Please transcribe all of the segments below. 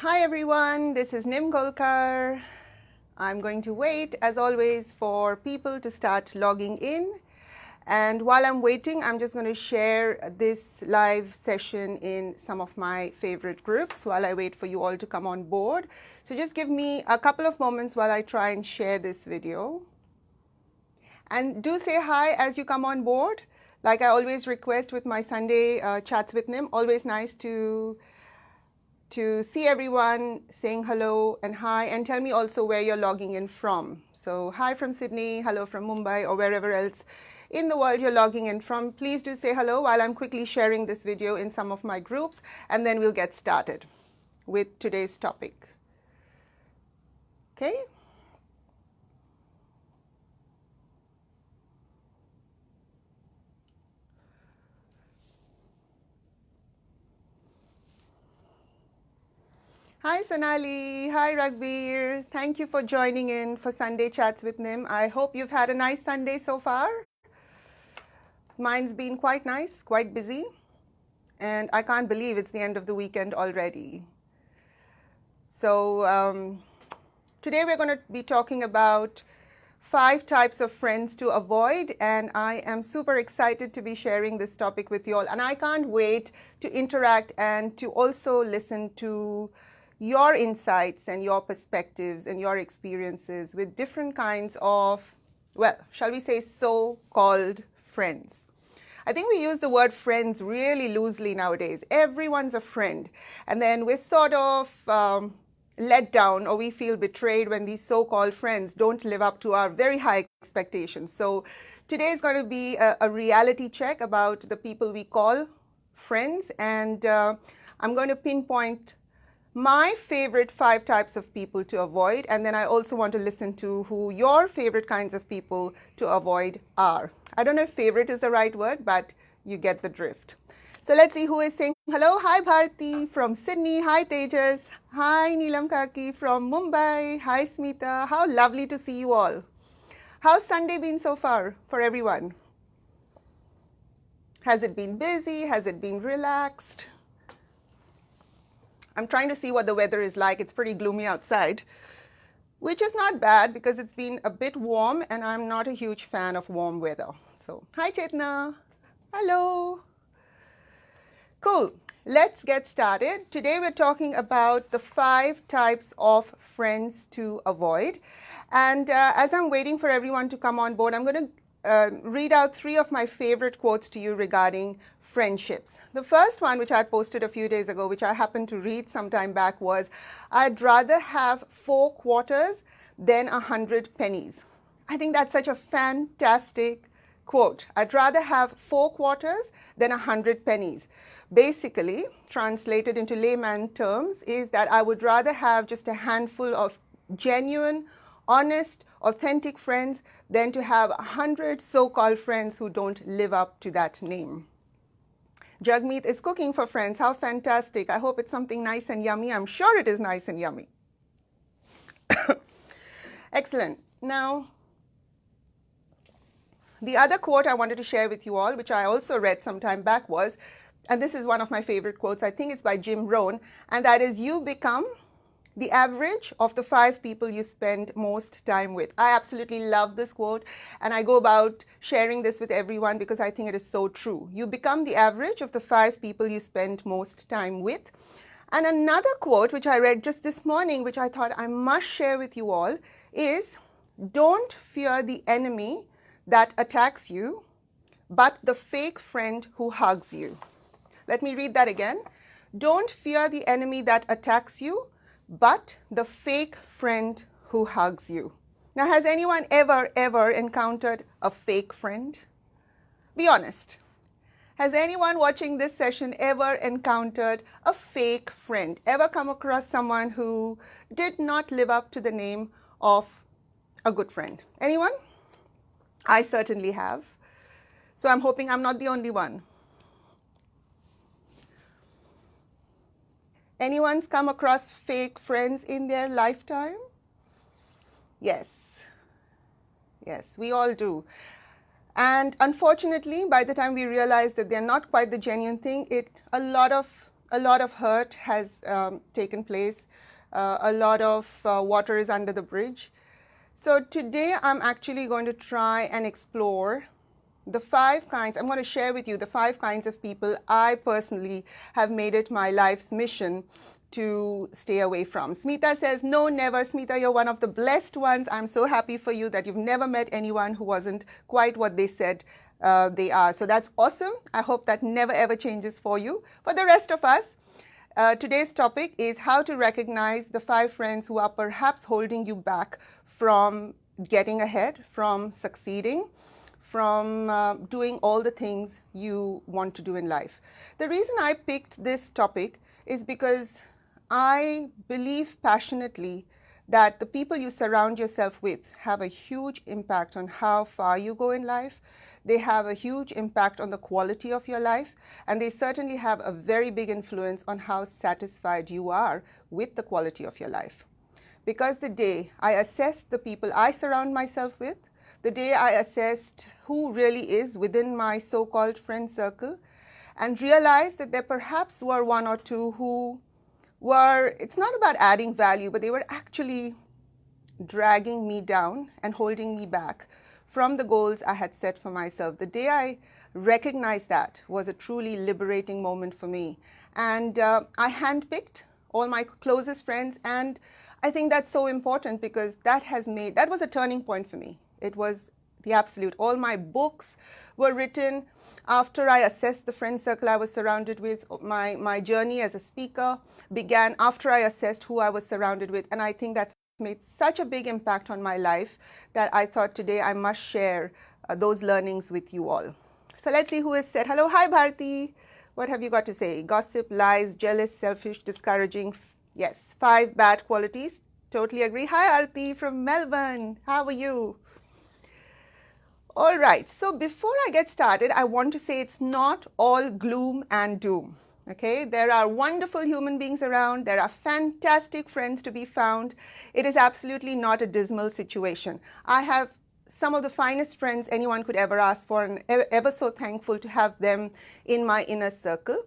Hi everyone, this is Nim Golkar. I'm going to wait, as always, for people to start logging in. And while I'm waiting, I'm just going to share this live session in some of my favorite groups while I wait for you all to come on board. So just give me a couple of moments while I try and share this video. And do say hi as you come on board. Like I always request with my Sunday chats with Nim, always nice to see everyone saying hello and hi, and tell me also where you're logging in from. So hi from Sydney, hello from Mumbai, or wherever else in the world you're logging in from. Please do say hello while I'm quickly sharing this video in some of my groups, and then we'll get started with today's topic. Okay? Hi Sonali, hi Ragbir. Thank you for joining in for Sunday Chats with Nim. I hope you've had a nice Sunday so far. Mine's been quite nice, quite busy, and I can't believe it's the end of the weekend already. So today we're going to be talking about 5 types of friends to avoid, and I am super excited to be sharing this topic with you all, and I can't wait to interact and to also listen to your insights and your perspectives and your experiences with different kinds of, well, shall we say so-called friends. I think we use the word friends really loosely nowadays. Everyone's a friend. And then we're sort of let down, or we feel betrayed when these so-called friends don't live up to our very high expectations. So today is going to be a reality check about the people we call friends. And I'm going to pinpoint my favorite 5 types of people to avoid, and then I also want to listen to who your favorite kinds of people to avoid are. I don't know if favorite is the right word, but you get the drift. So let's see who is saying hello. Hi Bharti from Sydney. Hi Tejas. Hi Neelam Kaki from Mumbai. Hi Smita. How lovely to see you all. How's Sunday been so far for everyone? Has it been busy? Has it been relaxed? I'm trying to see what the weather is like. It's pretty gloomy outside, which is not bad because it's been a bit warm, and I'm not a huge fan of warm weather. So, hi Chetna. Hello. Cool. Let's get started. Today we're talking about the 5 types of friends to avoid. And as I'm waiting for everyone to come on board, I'm going to read out 3 of my favorite quotes to you regarding friendships. The first one, which I posted a few days ago, which I happened to read some time back, was, I'd rather have 4 quarters than 100 pennies. I think that's such a fantastic quote. I'd rather have 4 quarters than 100 pennies. Basically, translated into layman terms, is that I would rather have just a handful of genuine, honest, authentic friends than to have 100 so-called friends who don't live up to that name. Jagmeet is cooking for friends. How fantastic. I hope it's something nice and yummy. I'm sure it is nice and yummy. Excellent. Now, the other quote I wanted to share with you all, which I also read some time back, was, and this is one of my favorite quotes, I think it's by Jim Rohn, and that is, you become the average of the 5 people you spend most time with. I absolutely love this quote, and I go about sharing this with everyone because I think it is so true. You become the average of the 5 people you spend most time with. And another quote, which I read just this morning, which I thought I must share with you all, is, don't fear the enemy that attacks you, but the fake friend who hugs you. Let me read that again. Don't fear the enemy that attacks you, but the fake friend who hugs you. Now, has anyone ever encountered a fake friend? Be honest. Has anyone watching this session ever encountered a fake friend? Ever come across someone who did not live up to the name of a good friend? Anyone? I certainly have. So I'm hoping I'm not the only one. Anyone's come across fake friends in their lifetime? Yes. Yes, we all do. And unfortunately, by the time we realize that they're not quite the genuine thing, a lot of a lot of hurt has taken place. A lot of water is under the bridge. So today I'm actually going to try and explore the 5 kinds. I'm going to share with you the 5 kinds of people I personally have made it my life's mission to stay away from. Smita says, no, never. Smita, you're one of the blessed ones. I'm so happy for you that you've never met anyone who wasn't quite what they said they are. So that's awesome. I hope that never ever changes for you. For the rest of us, today's topic is how to recognize the 5 friends who are perhaps holding you back from getting ahead, from succeeding, from doing all the things you want to do in life. The reason I picked this topic is because I believe passionately that the people you surround yourself with have a huge impact on how far you go in life. They have a huge impact on the quality of your life, and they certainly have a very big influence on how satisfied you are with the quality of your life. Because the day I assessed the people I surround myself with, the day I assessed who really is within my so-called friend circle, and realized that there perhaps were 1 or 2 who were, it's not about adding value, but they were actually dragging me down and holding me back from the goals I had set for myself. The day I recognized that was a truly liberating moment for me. And I handpicked all my closest friends, and I think that's so important because that was a turning point for me. It was the absolute. All my books were written after I assessed the friend circle I was surrounded with. My journey as a speaker began after I assessed who I was surrounded with, and I think that's made such a big impact on my life that I thought today I must share those learnings with you all. So let's see who has said hello. Hi, Bharti. What have you got to say? Gossip, lies, jealous, selfish, discouraging. Yes, 5 bad qualities. Totally agree. Hi, Arti from Melbourne. How are you? All right. So before I get started, I want to say it's not all gloom and doom. Okay, there are wonderful human beings around. There are fantastic friends to be found. It is absolutely not a dismal situation. I have some of the finest friends anyone could ever ask for, and ever so thankful to have them in my inner circle.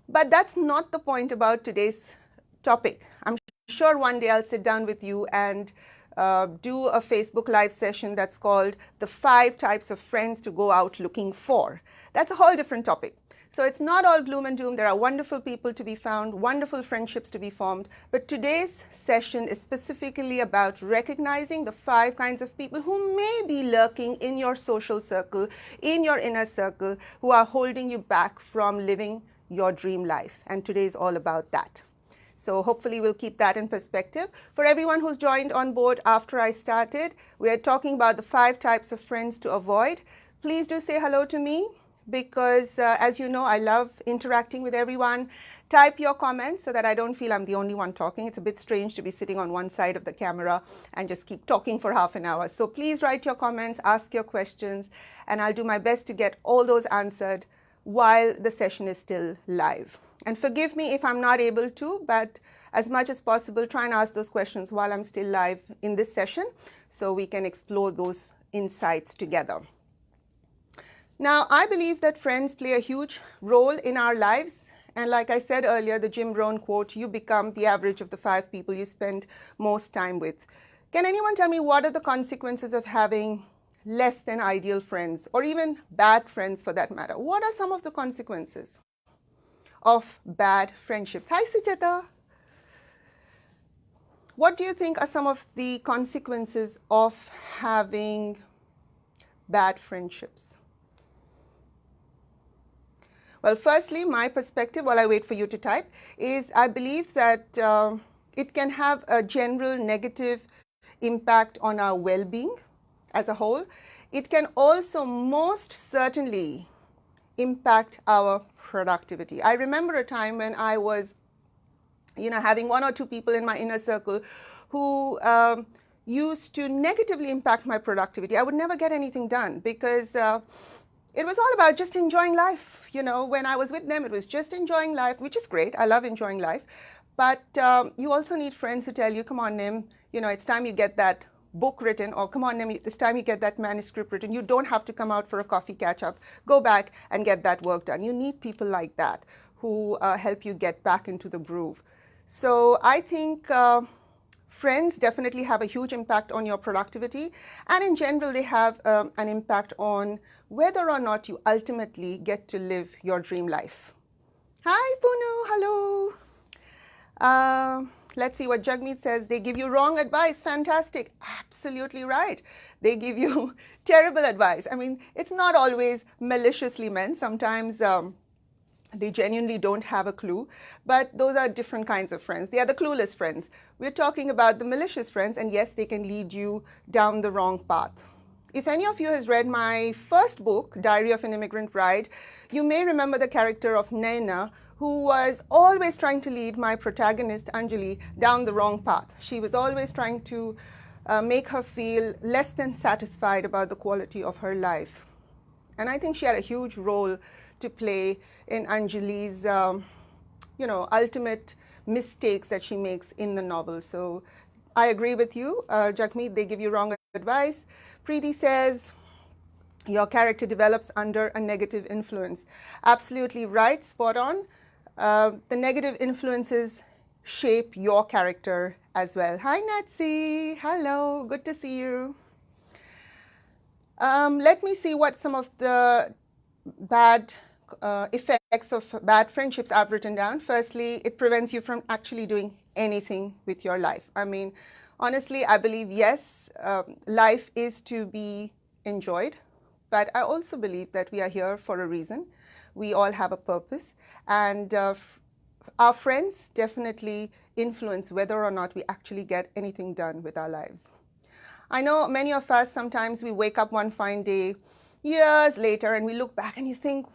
But that's not the point about today's topic. I'm sure one day I'll sit down with you and do a Facebook Live session that's called the 5 types of friends to go out looking for. That's a whole different topic. So it's not all gloom and doom. There are wonderful people to be found, wonderful friendships to be formed. But today's session is specifically about recognizing the 5 kinds of people who may be lurking in your social circle, in your inner circle, who are holding you back from living your dream life. And today is all about that. So hopefully we'll keep that in perspective. For everyone who's joined on board after I started, we are talking about the 5 types of friends to avoid. Please do say hello to me, because as you know, I love interacting with everyone. Type your comments so that I don't feel I'm the only one talking. It's a bit strange to be sitting on one side of the camera and just keep talking for half an hour. So please write your comments, ask your questions, and I'll do my best to get all those answered while the session is still live. And forgive me if I'm not able to, but as much as possible, try and ask those questions while I'm still live in this session so we can explore those insights together. Now, I believe that friends play a huge role in our lives. And like I said earlier, the Jim Rohn quote, you become the average of the 5 people you spend most time with. Can anyone tell me what are the consequences of having less than ideal friends, or even bad friends for that matter? What are some of the consequences of bad friendships? Hi, Sujata. What do you think are some of the consequences of having bad friendships? Well, firstly, my perspective, while I wait for you to type, is I believe that it can have a general negative impact on our well-being as a whole. It can also most certainly impact our productivity. I remember a time when I was, having 1 or 2 people in my inner circle who used to negatively impact my productivity. I would never get anything done because it was all about just enjoying life. When I was with them, it was just enjoying life, which is great. I love enjoying life. But you also need friends who tell you, come on, Nim, it's time you get that book written, or come on, Nim, it's time you get that manuscript written. You don't have to come out for a coffee catch-up. Go back and get that work done. You need people like that who help you get back into the groove. So I think friends definitely have a huge impact on your productivity, and in general they have an impact on whether or not you ultimately get to live your dream life. Hi Punu, hello. Let's see what Jagmeet says. They give you wrong advice. Fantastic. Absolutely right. They give you terrible advice. I mean, it's not always maliciously meant. Sometimes they genuinely don't have a clue, but those are different kinds of friends. They are the clueless friends. We're talking about the malicious friends, and yes, they can lead you down the wrong path. If any of you has read my first book, Diary of an Immigrant Bride, you may remember the character of Naina, who was always trying to lead my protagonist, Anjali, down the wrong path. She was always trying to make her feel less than satisfied about the quality of her life. And I think she had a huge role to play in Anjali's, ultimate mistakes that she makes in the novel. So I agree with you, Jagmeet, they give you wrong advice. Preeti says, your character develops under a negative influence. Absolutely right, spot on. The negative influences shape your character as well. Hi, Natsi. Hello, good to see you. Let me see what some of the bad effects of bad friendships I've written down. Firstly, it prevents you from actually doing anything with your life. I mean, honestly, I believe, yes, life is to be enjoyed, but I also believe that we are here for a reason. We all have a purpose, and our friends definitely influence whether or not we actually get anything done with our lives. I know many of us, sometimes we wake up one fine day, years later, and we look back and you think,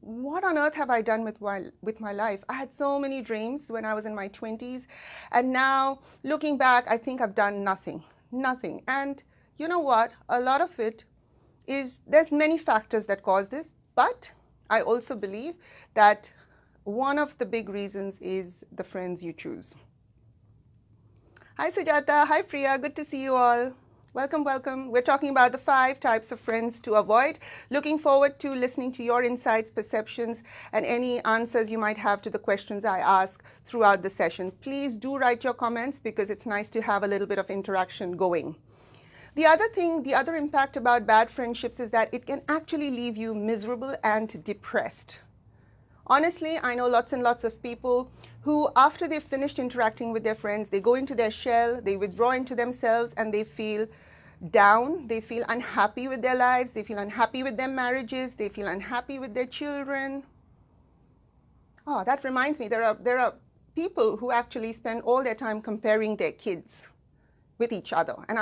what on earth have I done with my life? I had so many dreams when I was in my 20s, and now looking back, I think I've done nothing. And you know what? A lot of it is, there's many factors that cause this, but I also believe that one of the big reasons is the friends you choose. Hi Sujata, hi Priya, good to see you all. Welcome, welcome. We're talking about the 5 types of friends to avoid. Looking forward to listening to your insights, perceptions, and any answers you might have to the questions I ask throughout the session. Please do write your comments because it's nice to have a little bit of interaction going. The other impact about bad friendships is that it can actually leave you miserable and depressed. Honestly, I know lots and lots of people who, after they've finished interacting with their friends, they go into their shell, they withdraw into themselves, and they feel down, they feel unhappy with their lives, they feel unhappy with their marriages, they feel unhappy with their children. Oh, that reminds me, there are people who actually spend all their time comparing their kids with each other, and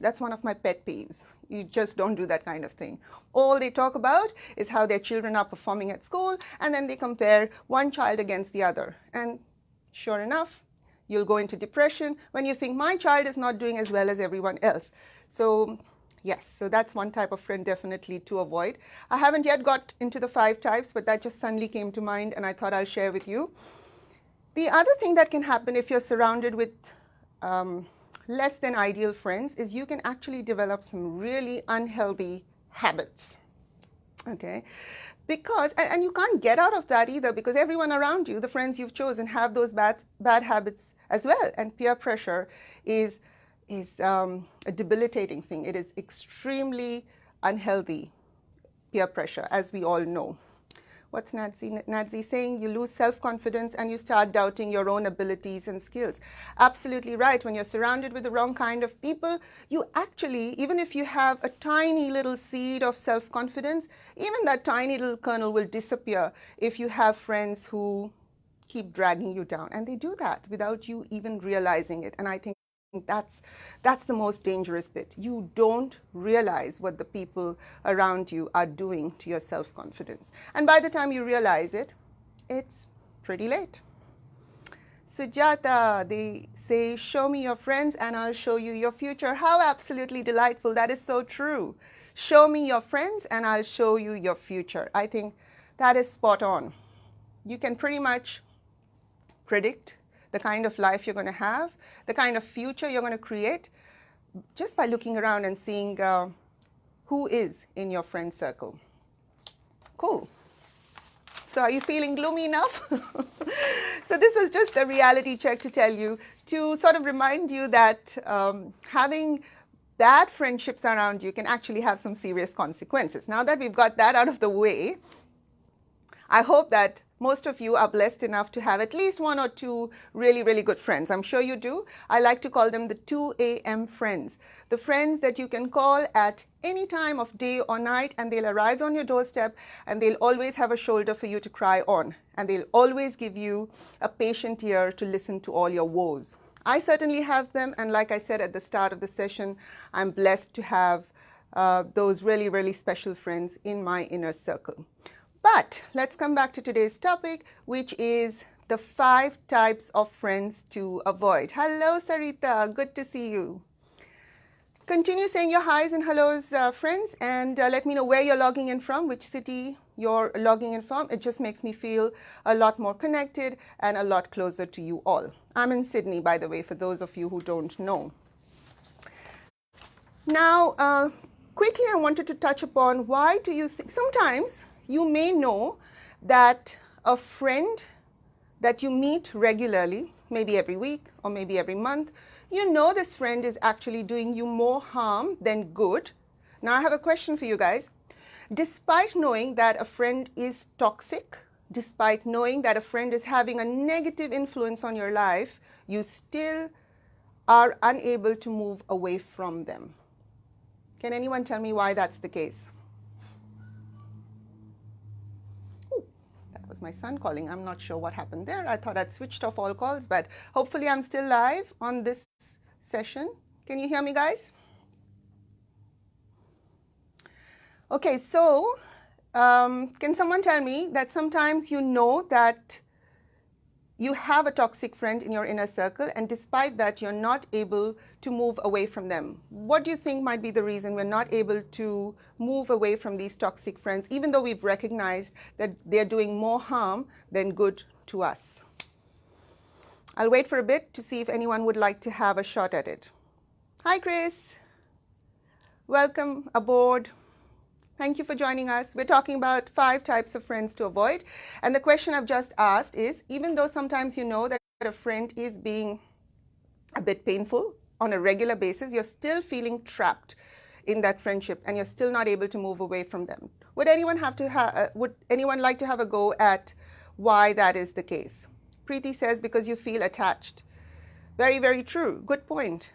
that's one of my pet peeves. You just don't do that kind of thing. All they talk about is how their children are performing at school, and then they compare one child against the other. And sure enough, you'll go into depression when you think, my child is not doing as well as everyone else. So yes, so that's one type of friend definitely to avoid. I haven't yet got into the 5 types, but that just suddenly came to mind, and I thought I'll share with you. The other thing that can happen if you're surrounded with less than ideal friends is you can actually develop some really unhealthy habits. Okay, because, and you can't get out of that either, because everyone around you, the friends you've chosen, have those bad habits as well. And peer pressure is a debilitating thing. It is extremely unhealthy, peer pressure, as we all know. What's Nadzi saying? You lose self-confidence and you start doubting your own abilities and skills. Absolutely right. When you're surrounded with the wrong kind of people, you actually, even if you have a tiny little seed of self-confidence, even that tiny little kernel will disappear if you have friends who keep dragging you down. And they do that without you even realizing it. And I think that's the most dangerous bit. You don't realize what the people around you are doing to your self-confidence. And by the time you realize it, it's pretty late. Sujata, they say, show me your friends and I'll show you your future. How absolutely delightful. That is so true. Show me your friends and I'll show you your future. I think that is spot on. You can pretty much predict the kind of life you're going to have, the kind of future you're going to create, just by looking around and seeing who is in your friend circle. Cool. So are you feeling gloomy enough? So this was just a reality check to tell you, to sort of remind you that having bad friendships around you can actually have some serious consequences. Now that we've got that out of the way, I hope that most of you are blessed enough to have at least one or two really, really good friends. I'm sure you do. I like to call them the 2 a.m. friends. The friends that you can call at any time of day or night, and they'll arrive on your doorstep, and they'll always have a shoulder for you to cry on. And they'll always give you a patient ear to listen to all your woes. I certainly have them, and like I said at the start of the session, I'm blessed to have those really, really special friends in my inner circle. But let's come back to today's topic, which is the 5 types of friends to avoid. Hello, Sarita. Good to see you. Continue saying your highs and hellos, friends, and let me know where you're logging in from, which city you're logging in from. It just makes me feel a lot more connected and a lot closer to you all. I'm in Sydney, by the way, for those of you who don't know. Now, quickly, I wanted to touch upon, why do you think sometimes you may know that a friend that you meet regularly, maybe every week or maybe every month, you know this friend is actually doing you more harm than good. Now I have a question for you guys. Despite knowing that a friend is toxic, despite knowing that a friend is having a negative influence on your life, you still are unable to move away from them. Can anyone tell me why that's the case? Was my son calling. I'm not sure what happened there. I thought I'd switched off all calls, but hopefully I'm still live on this session. Can you hear me, guys? Okay, so can someone tell me that sometimes you know that you have a toxic friend in your inner circle, and despite that, you're not able to move away from them? What do you think might be the reason we're not able to move away from these toxic friends, even though we've recognized that they're doing more harm than good to us? I'll wait for a bit to see if anyone would like to have a shot at it. Hi, Chris. Welcome aboard. Thank you for joining us. We're talking about 5 types of friends to avoid. And the question I've just asked is, even though sometimes you know that a friend is being a bit painful on a regular basis, you're still feeling trapped in that friendship and you're still not able to move away from them. Would anyone like to have a go at why that is the case? Preeti says, because you feel attached. Very, very true. Good point.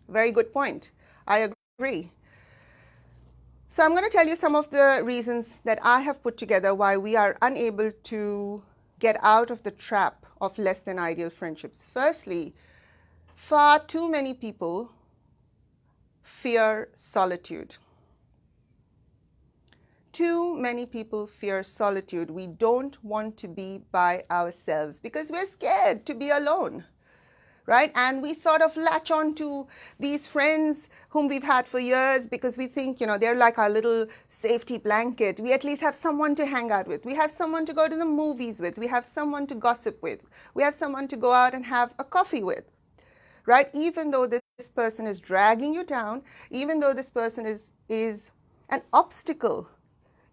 Very good point. I agree. So I'm going to tell you some of the reasons that I have put together why we are unable to get out of the trap of less than ideal friendships. Firstly, far too many people fear solitude. Too many people fear solitude. We don't want to be by ourselves because we're scared to be alone. Right? And we sort of latch on to these friends whom we've had for years because we think, you know, they're like our little safety blanket. We at least have someone to hang out with. We have someone to go to the movies with. We have someone to gossip with. We have someone to go out and have a coffee with. Right? Even though this person is dragging you down, even though this person is an obstacle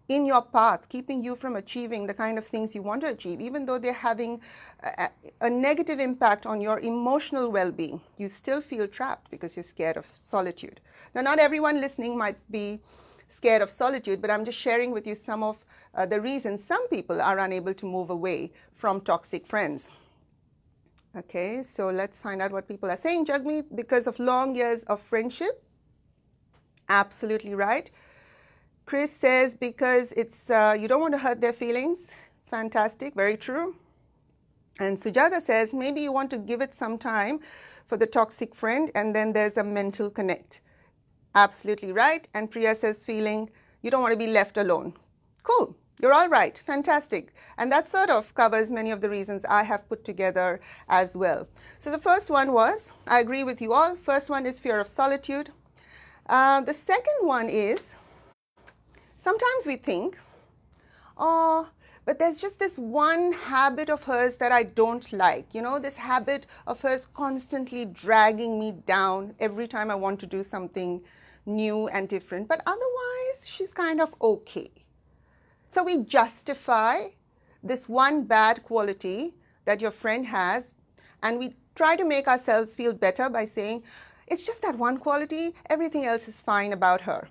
in your path, keeping you from achieving the kind of things you want to achieve, even though they're having a negative impact on your emotional well-being, you still feel trapped because you're scared of solitude. Now, not everyone listening might be scared of solitude, but I'm just sharing with you some of the reasons some people are unable to move away from toxic friends. Okay, so let's find out what people are saying. Jagmeet, because of long years of friendship. Absolutely right. Chris says because it's you don't want to hurt their feelings. Fantastic, very true. And Sujata says maybe you want to give it some time for the toxic friend, and then there's a mental connect. Absolutely right. And Priya says feeling you don't want to be left alone. Cool, you're all right, fantastic. And that sort of covers many of the reasons I have put together as well. So the first one was, I agree with you all, first one is fear of solitude. The second one is, sometimes we think, oh, but there's just this one habit of hers that I don't like. You know, this habit of hers constantly dragging me down every time I want to do something new and different. But otherwise, she's kind of okay. So we justify this one bad quality that your friend has, and we try to make ourselves feel better by saying, it's just that one quality, everything else is fine about her,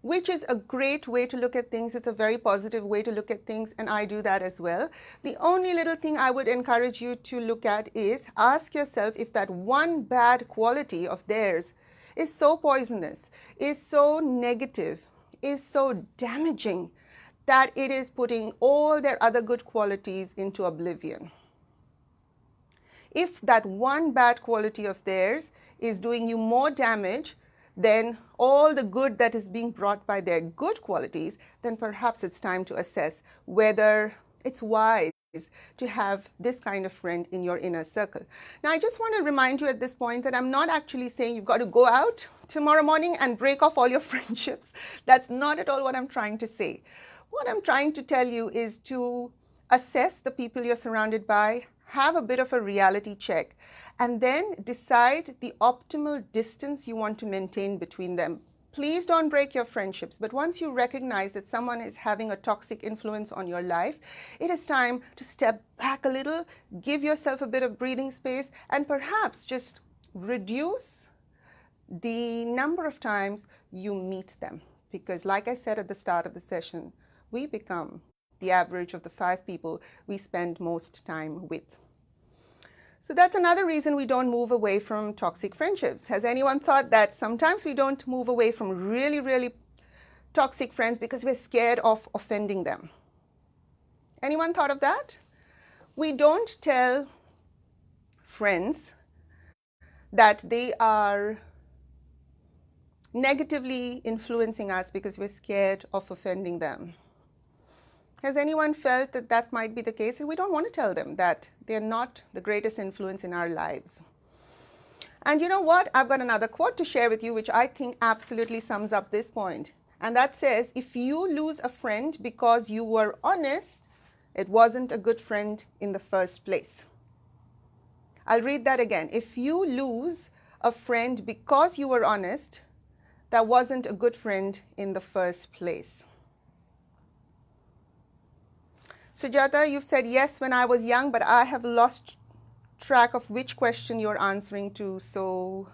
which is a great way to look at things. It's a very positive way to look at things, and I do that as well. The only little thing I would encourage you to look at is ask yourself if that one bad quality of theirs is so poisonous, is so negative, is so damaging that it is putting all their other good qualities into oblivion. If that one bad quality of theirs is doing you more damage than all the good that is being brought by their good qualities, then perhaps it's time to assess whether it's wise to have this kind of friend in your inner circle. Now, I just want to remind you at this point that I'm not actually saying you've got to go out tomorrow morning and break off all your friendships. That's not at all what I'm trying to say. What I'm trying to tell you is to assess the people you're surrounded by, have a bit of a reality check, and then decide the optimal distance you want to maintain between them. Please don't break your friendships, but once you recognize that someone is having a toxic influence on your life, it is time to step back a little, give yourself a bit of breathing space, and perhaps just reduce the number of times you meet them. Because like I said at the start of the session, we become the average of the 5 people we spend most time with. So that's another reason we don't move away from toxic friendships. Has anyone thought that sometimes we don't move away from really, really toxic friends because we're scared of offending them? Anyone thought of that? We don't tell friends that they are negatively influencing us because we're scared of offending them. Has anyone felt that that might be the case? And we don't want to tell them that they're not the greatest influence in our lives. And you know what? I've got another quote to share with you, which I think absolutely sums up this point. And that says, if you lose a friend because you were honest, it wasn't a good friend in the first place. I'll read that again. If you lose a friend because you were honest, that wasn't a good friend in the first place. Sujata, you've said yes when I was young, but I have lost track of which question you're answering to. So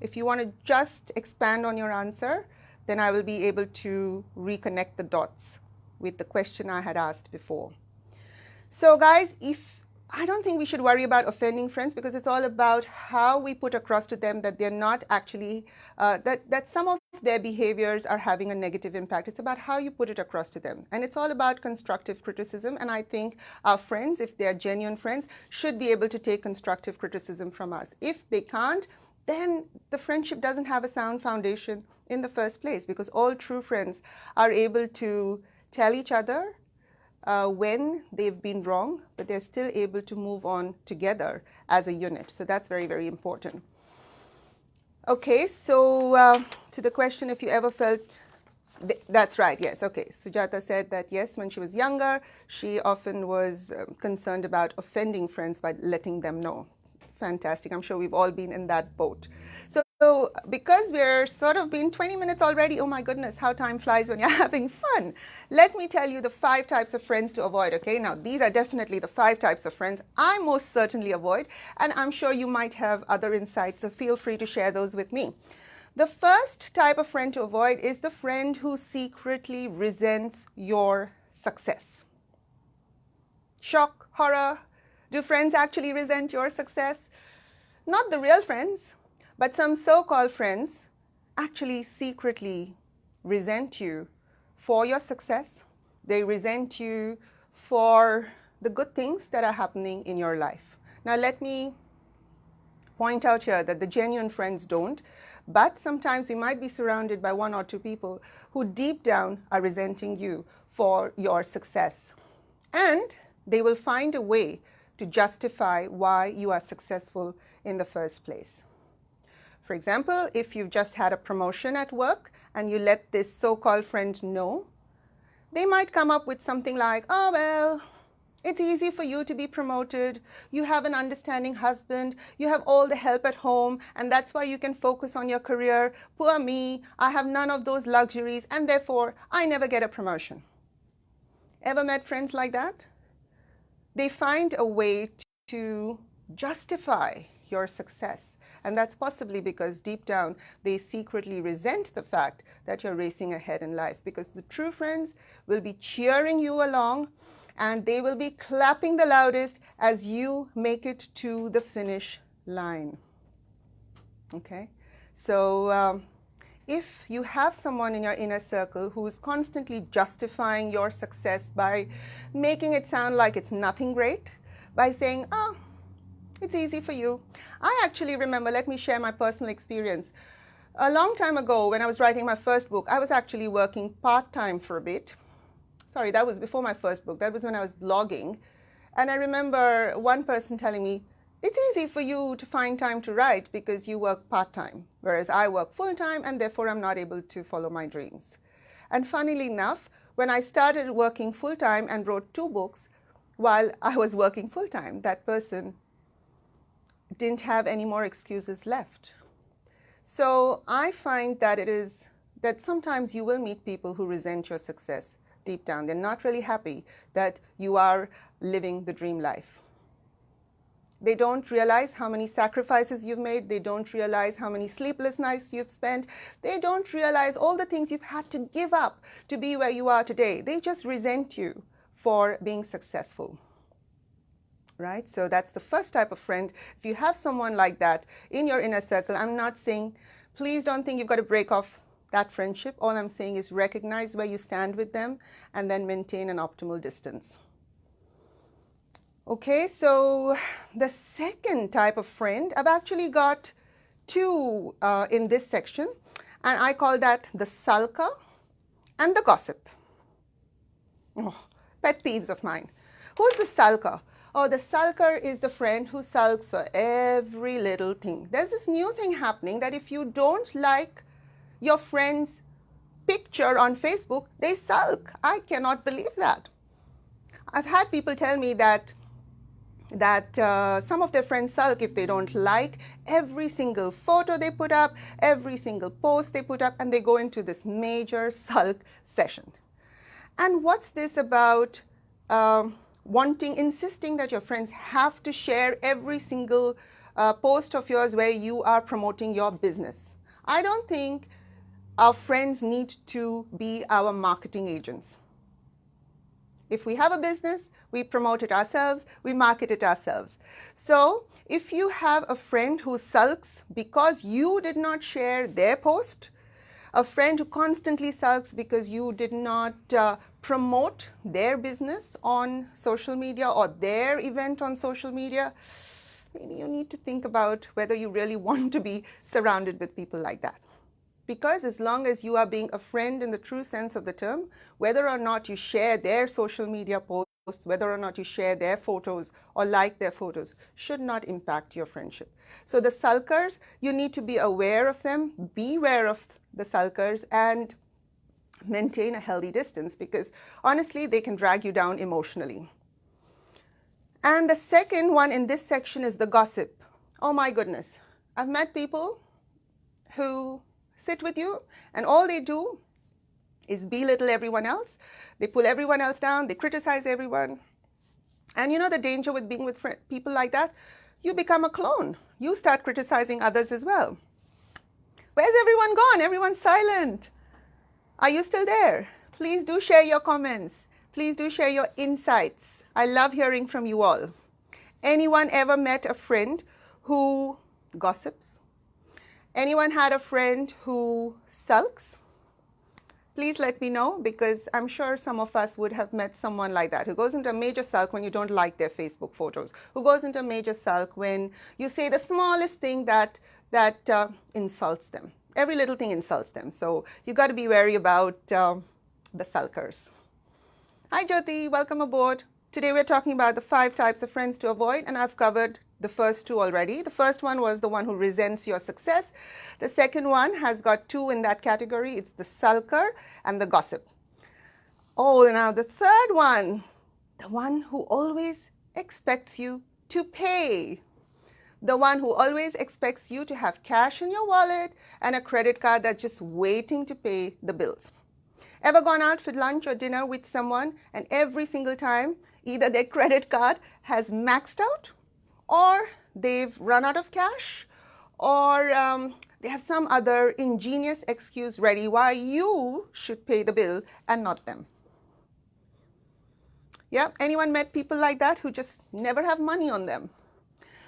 if you want to just expand on your answer, then I will be able to reconnect the dots with the question I had asked before. So guys, I don't think we should worry about offending friends, because it's all about how we put across to them that they're not actually, that some of their behaviors are having a negative impact. It's about how you put it across to them. And it's all about constructive criticism. And I think our friends, if they're genuine friends, should be able to take constructive criticism from us. If they can't, then the friendship doesn't have a sound foundation in the first place, because all true friends are able to tell each other when they've been wrong, but they're still able to move on together as a unit. So that's very, very important. Okay, so to the question, if you ever felt, that's right, yes, okay. Sujata said that yes, when she was younger, she often was concerned about offending friends by letting them know. Fantastic, I'm sure we've all been in that boat. So because we're sort of been 20 minutes already, oh my goodness, how time flies when you're having fun. Let me tell you the 5 types of friends to avoid, okay? Now, these are definitely the 5 types of friends I most certainly avoid, and I'm sure you might have other insights, so feel free to share those with me. The first type of friend to avoid is the friend who secretly resents your success. Shock, horror. Do friends actually resent your success? Not the real friends. But some so-called friends actually secretly resent you for your success. They resent you for the good things that are happening in your life. Now, let me point out here that the genuine friends don't, but sometimes we might be surrounded by 1 or 2 people who deep down are resenting you for your success. And they will find a way to justify why you are successful in the first place. For example, if you've just had a promotion at work and you let this so-called friend know, they might come up with something like, oh, well, it's easy for you to be promoted. You have an understanding husband. You have all the help at home, and that's why you can focus on your career. Poor me, I have none of those luxuries, and therefore, I never get a promotion. Ever met friends like that? They find a way to justify your success. And that's possibly because deep down they secretly resent the fact that you're racing ahead in life, because the true friends will be cheering you along and they will be clapping the loudest as you make it to the finish line. Okay? So if you have someone in your inner circle who is constantly justifying your success by making it sound like it's nothing great, by saying, oh, it's easy for you. I actually remember, let me share my personal experience. A long time ago, when I was writing my first book, I was actually working part-time for a bit. Sorry, that was before my first book. That was when I was blogging. And I remember one person telling me, it's easy for you to find time to write because you work part-time, whereas I work full-time and therefore I'm not able to follow my dreams. And funnily enough, when I started working full-time and wrote 2 books while I was working full-time, that person didn't have any more excuses left. So I find that that sometimes you will meet people who resent your success deep down. They're not really happy that you are living the dream life. They don't realize how many sacrifices you've made. They don't realize how many sleepless nights you've spent. They don't realize all the things you've had to give up to be where you are today. They just resent you for being successful. Right? So that's the first type of friend. If you have someone like that in your inner circle, I'm not saying, please don't think you've got to break off that friendship. All I'm saying is recognize where you stand with them and then maintain an optimal distance. Okay, so the second type of friend, I've actually got 2 in this section, and I call that the sulker and the gossip. Oh, pet peeves of mine. Who's the sulker? Oh, the sulker is the friend who sulks for every little thing. There's this new thing happening that if you don't like your friend's picture on Facebook, they sulk. I cannot believe that. I've had people tell me that some of their friends sulk if they don't like every single photo they put up, every single post they put up, and they go into this major sulk session. And what's this about insisting that your friends have to share every single post of yours where you are promoting your business? I don't think our friends need to be our marketing agents. If we have a business, we promote it ourselves, we market it ourselves. So if you have a friend who sulks because you did not share their post, a friend who constantly sulks because you did not promote their business on social media or their event on social media, maybe you need to think about whether you really want to be surrounded with people like that. Because as long as you are being a friend in the true sense of the term, whether or not you share their social media posts, whether or not you share their photos or like their photos, should not impact your friendship. So the sulkers, you need to be aware of them, beware of the sulkers, and maintain a healthy distance, because honestly, they can drag you down emotionally. And the second one in this section is the gossip. Oh my goodness. I've met people who sit with you and all they do is belittle everyone else. They pull everyone else down. They criticize everyone. And you know the danger with being with people like that? You become a clone. You start criticizing others as well. Where's everyone gone? Everyone's silent. Are you still there? Please do share your comments. Please do share your insights. I love hearing from you all. Anyone ever met a friend who gossips? Anyone had a friend who sulks? Please let me know, because I'm sure some of us would have met someone like that, who goes into a major sulk when you don't like their Facebook photos, who goes into a major sulk when you say the smallest thing that insults them. Every little thing insults them. So you got to be wary about the sulkers. Hi Jyoti, welcome aboard. Today we're talking about the 5 types of friends to avoid, and I've covered the first 2 already. The first one was the one who resents your success. The second one has got 2 in that category. It's the sulker and the gossip. Oh, now the third one, the one who always expects you to pay. The one who always expects you to have cash in your wallet and a credit card that's just waiting to pay the bills. Ever gone out for lunch or dinner with someone and every single time either their credit card has maxed out, or they've run out of cash, or they have some other ingenious excuse ready why you should pay the bill and not them? Yeah, anyone met people like that who just never have money on them?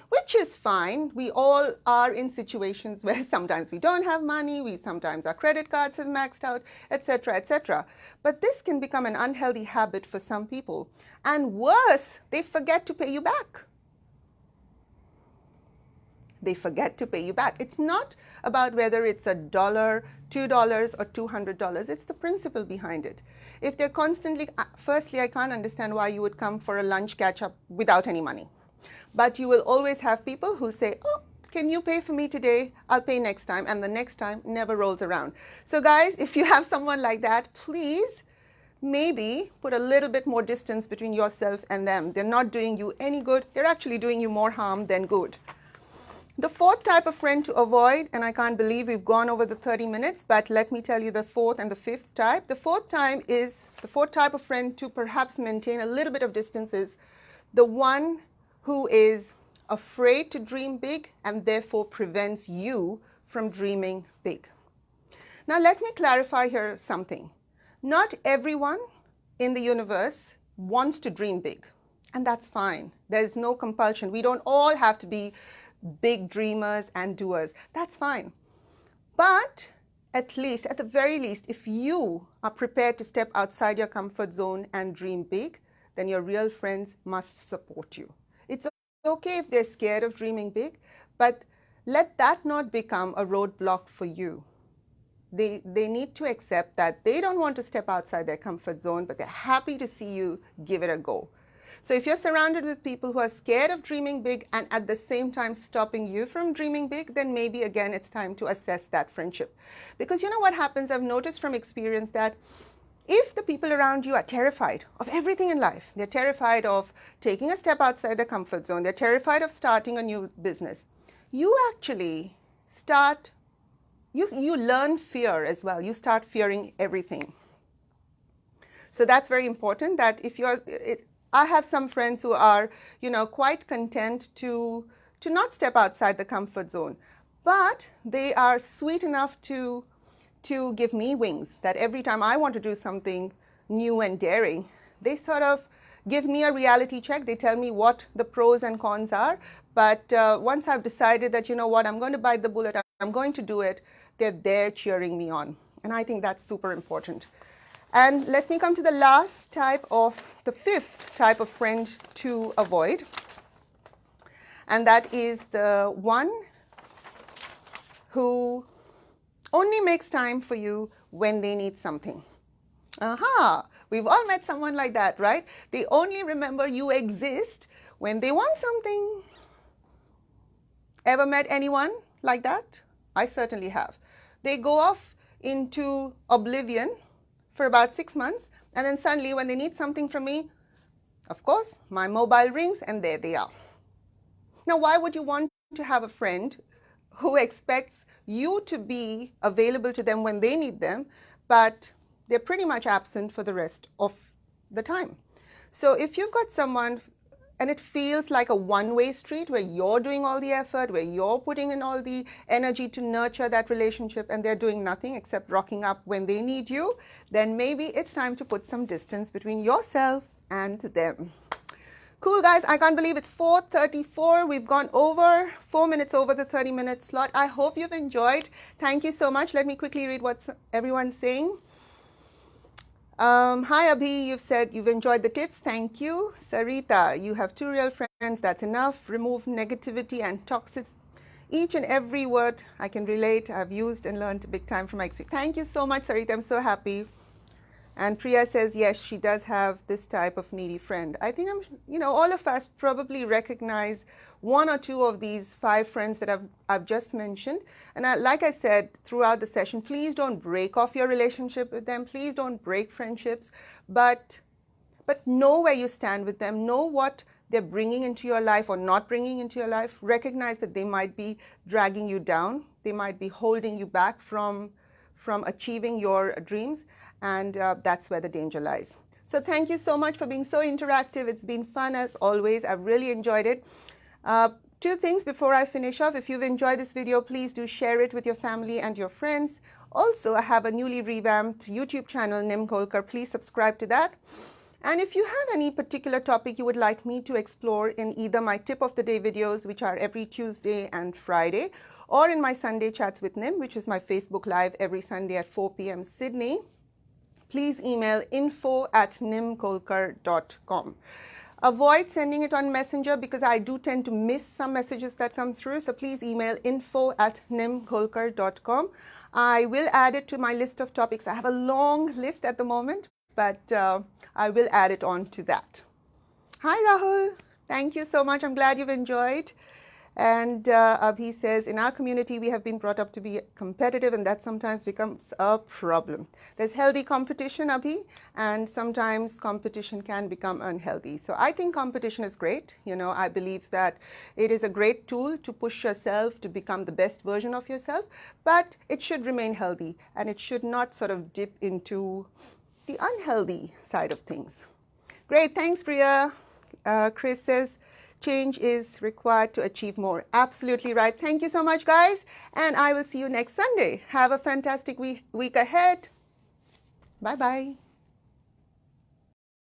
Which is fine. We all are in situations where sometimes we don't have money, sometimes our credit cards have maxed out, etc., etc. But this can become an unhealthy habit for some people. And worse, they forget to pay you back. They forget to pay you back. It's not about whether it's $1, $2, or $200. It's the principle behind it. If they're constantly, firstly, I can't understand why you would come for a lunch catch-up without any money. But you will always have people who say, oh, can you pay for me today? I'll pay next time. And the next time never rolls around. So guys, if you have someone like that, please maybe put a little bit more distance between yourself and them. They're not doing you any good. They're actually doing you more harm than good. The fourth type of friend to avoid, and I can't believe we've gone over the 30 minutes, but let me tell you the fourth and the fifth type. The fourth type of friend to perhaps maintain a little bit of distance is the one who is afraid to dream big and therefore prevents you from dreaming big. Now let me clarify here something. Not everyone in the universe wants to dream big, and that's fine. There's no compulsion. We don't all have to be big dreamers and doers. That's fine. But at least, at the very least, if you are prepared to step outside your comfort zone and dream big, then your real friends must support you. It's okay if they're scared of dreaming big, but let that not become a roadblock for you. They need to accept that they don't want to step outside their comfort zone, but they're happy to see you give it a go. So if you're surrounded with people who are scared of dreaming big and at the same time stopping you from dreaming big, then maybe again it's time to assess that friendship. Because you know what happens, I've noticed from experience that if the people around you are terrified of everything in life, they're terrified of taking a step outside their comfort zone, they're terrified of starting a new business, you actually start, you learn fear as well. You start fearing everything. So that's very important, that if you're, I have some friends who are, quite content to not step outside the comfort zone, but they are sweet enough to give me wings, that every time I want to do something new and daring, they sort of give me a reality check. They tell me what the pros and cons are. But once I've decided that, you know what, I'm going to bite the bullet, I'm going to do it, they're there cheering me on. And I think that's super important. And let me come to the last type of, the fifth type of friend to avoid. And that is the one who only makes time for you when they need something. Aha, we've all met someone like that, right? They only remember you exist when they want something. Ever met anyone like that? I certainly have. They go off into oblivion for about 6 months, and then suddenly when they need something from me, of course, my mobile rings and there they are. Now, why would you want to have a friend who expects you to be available to them when they need them, but they're pretty much absent for the rest of the time? So if you've got someone and it feels like a one-way street where you're doing all the effort, where you're putting in all the energy to nurture that relationship and they're doing nothing except rocking up when they need you, then maybe it's time to put some distance between yourself and them. Cool, guys. I can't believe it's 4:34. We've gone over 4 minutes over the 30-minute slot. I hope you've enjoyed. Thank you so much. Let me quickly read what everyone's saying. Hi, Abhi. You've said you've enjoyed the tips. Thank you. Sarita, you have 2 real friends. That's enough. Remove negativity and toxicity. Each and every word I can relate. I've used and learned big time from my experience. Thank you so much, Sarita. I'm so happy. And Priya says, yes, she does have this type of needy friend. I think all of us probably recognize 1 or 2 of these 5 friends that I've just mentioned. And like I said throughout the session, please don't break off your relationship with them. Please don't break friendships, but know where you stand with them. Know what they're bringing into your life or not bringing into your life. Recognize that they might be dragging you down. They might be holding you back from achieving your dreams. and that's where the danger lies. So thank you so much for being so interactive. It's been fun as always. I've really enjoyed it. Two things before I finish off. If you've enjoyed this video, please do share it with your family and your friends. Also, I have a newly revamped YouTube channel, Nim Kolkar. Please subscribe to that. And if you have any particular topic you would like me to explore in either my tip of the day videos, which are every Tuesday and Friday, or in my Sunday Chats with Nim, which is my Facebook Live every Sunday at 4 p.m. Sydney, please email info@nimkolkar.com. Avoid sending it on Messenger because I do tend to miss some messages that come through. So please email info@nimkolkar.com. I will add it to my list of topics. I have a long list at the moment, but I will add it on to that. Hi, Rahul. Thank you so much. I'm glad you've enjoyed. And Abhi says, in our community, we have been brought up to be competitive, and that sometimes becomes a problem. There's healthy competition, Abhi, and sometimes competition can become unhealthy. So I think competition is great. You know, I believe that it is a great tool to push yourself to become the best version of yourself, but it should remain healthy, and it should not sort of dip into the unhealthy side of things. Great. Thanks, Priya. Chris says, change is required to achieve more. Absolutely right. Thank you so much, guys. And I will see you next Sunday. Have a fantastic week ahead. Bye-bye.